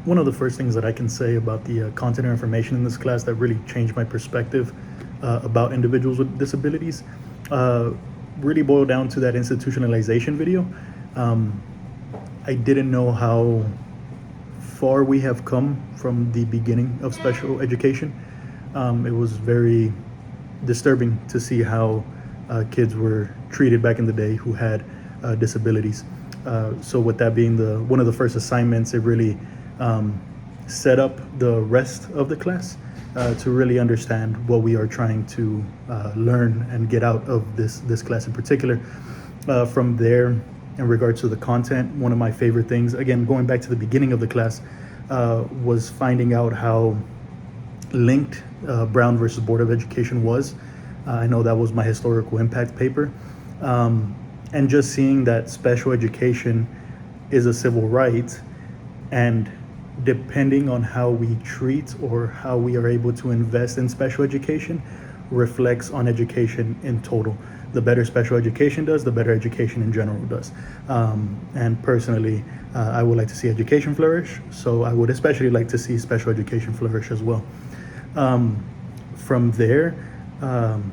One of the first things that I can say about the content or information in this class that really changed my perspective about individuals with disabilities uh, really boiled down to that institutionalization video. Um, I didn't know how far we have come from the beginning of special education. It was very disturbing to see how kids were treated back in the day who had disabilities. So with that being the one of the first assignments, it really um, set up the rest of the class to really understand what we are trying to learn and get out of this class in particular. From there, in regards to the content, one of my favorite things, again going back to the beginning of the class, was finding out how linked Brown versus Board of Education was. I know that was my historical impact paper. And just seeing that special education is a civil right, and depending on how we treat or how we are able to invest in special education reflects on education in total. The better special education does, the better education in general does. And personally, I would like to see education flourish, so I would especially like to see special education flourish as well. From there, um,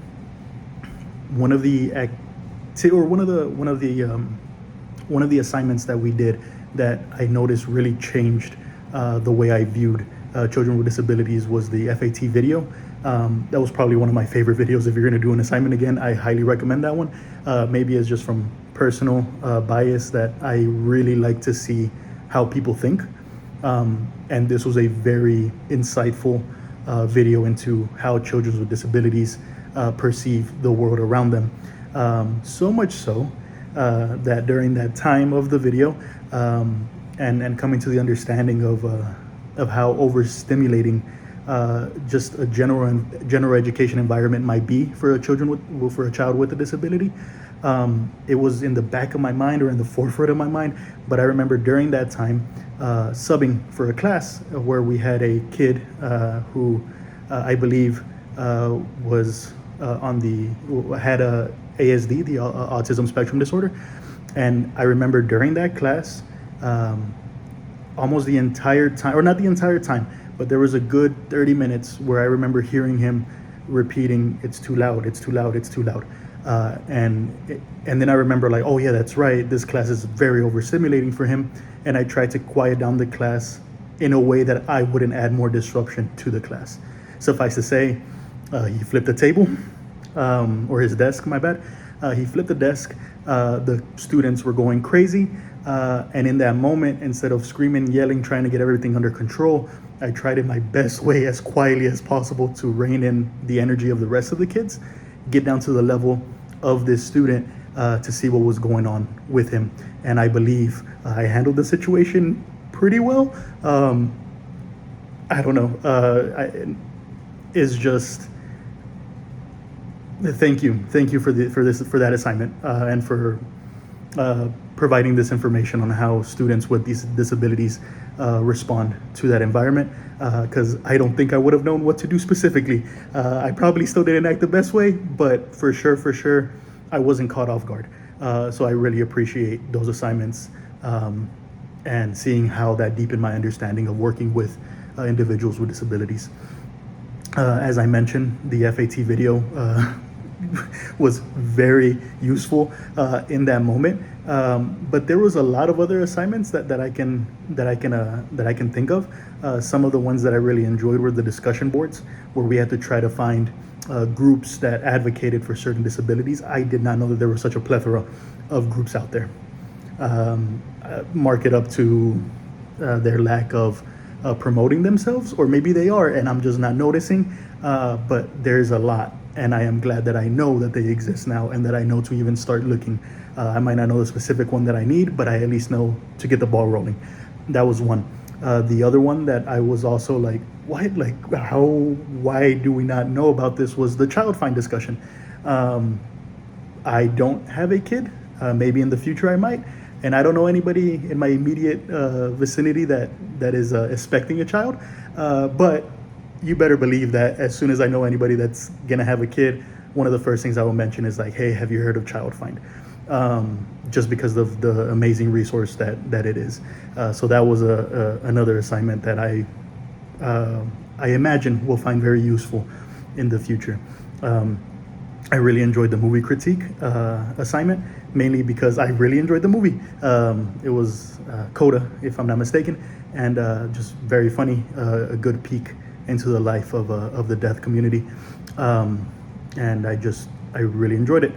one of the or one of the assignments that we did that I noticed really changed the way I viewed children with disabilities was the FAT video. That was probably one of my favorite videos. If you're going to do an assignment again, I highly recommend that one. Maybe it's just from personal bias that I really like to see how people think. And this was a very insightful video into how children with disabilities perceive the world around them. So much so that during that time of the video, and coming to the understanding of how overstimulating just a general education environment might be for for a child with a disability. It was in the back of my mind or in the forefront of my mind, but I remember during that time subbing for a class where we had a kid who I believe was on the had a ASD, the autism spectrum disorder. And I remember during that class, um, almost the entire time, or not the entire time, but there was a good 30 minutes where I remember hearing him repeating, "It's too loud, it's too loud, it's too loud." And then I remember, like, oh yeah, that's right, this class is very overstimulating for him. And I tried to quiet down the class in a way that I wouldn't add more disruption to the class. Suffice to say, he flipped the table, or his desk, my bad. He flipped the desk. The students were going crazy. And in that moment, instead of screaming, yelling, trying to get everything under control, I tried in my best way, as quietly as possible, to rein in the energy of the rest of the kids, get down to the level of this student to see what was going on with him. And I believe I handled the situation pretty well. I don't know. It's just thank you for that assignment and for providing this information on how students with these disabilities respond to that environment. Because I don't think I would have known what to do specifically. I probably still didn't act the best way, but for sure, I wasn't caught off guard. So I really appreciate those assignments and seeing how that deepened my understanding of working with individuals with disabilities. As I mentioned, the FAT video was very useful in that moment. But there was a lot of other assignments that I can think of. Some of the ones that I really enjoyed were the discussion boards, where we had to try to find groups that advocated for certain disabilities. I did not know that there was such a plethora of groups out there. Mark it up to their lack of promoting themselves, or maybe they are and I'm just not noticing. But there's a lot, and I am glad that I know that they exist now and that I know to even start looking. I might not know the specific one that I need, but I at least know to get the ball rolling. That was one. The other one that I was also like, what? Like, how? Why do we not know about this? Was the child find discussion. I don't have a kid. Maybe in the future I might, and I don't know anybody in my immediate vicinity that is expecting a child. But you better believe that as soon as I know anybody that's gonna have a kid, one of the first things I will mention is like, hey, have you heard of Child Find? just because of the amazing resource that it is. So that was another assignment that I imagine will find very useful in the future. I really enjoyed the movie critique assignment, mainly because I really enjoyed the movie. It was Coda, if I'm not mistaken, and just very funny, a good peek into the life of the deaf community. And I really enjoyed it.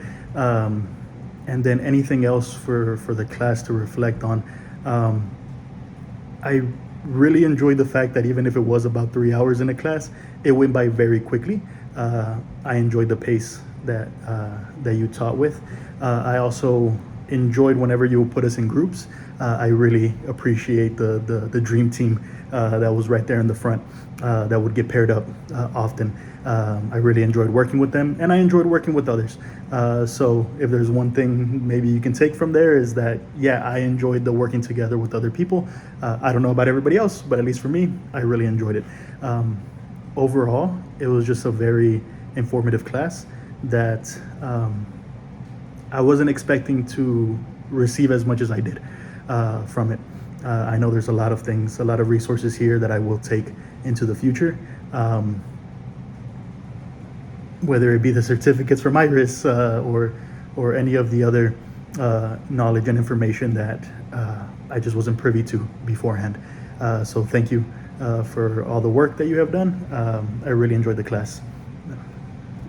And then anything else for the class to reflect on. I really enjoyed the fact that even if it was about 3 hours in a class, it went by very quickly. I enjoyed the pace that you taught with. I also enjoyed whenever you would put us in groups. I really appreciate the dream team that was right there in the front that would get paired up often. I really enjoyed working with them, and I enjoyed working with others. So if there's one thing maybe you can take from there is that, yeah, I enjoyed the working together with other people. I don't know about everybody else, but at least for me, I really enjoyed it. Overall, it was just a very informative class that I wasn't expecting to receive as much as I did from it. I know there's a lot of things, a lot of resources here that I will take into the future. Whether it be the certificates from IRIS or any of the other knowledge and information that I just wasn't privy to beforehand. So thank you for all the work that you have done. I really enjoyed the class.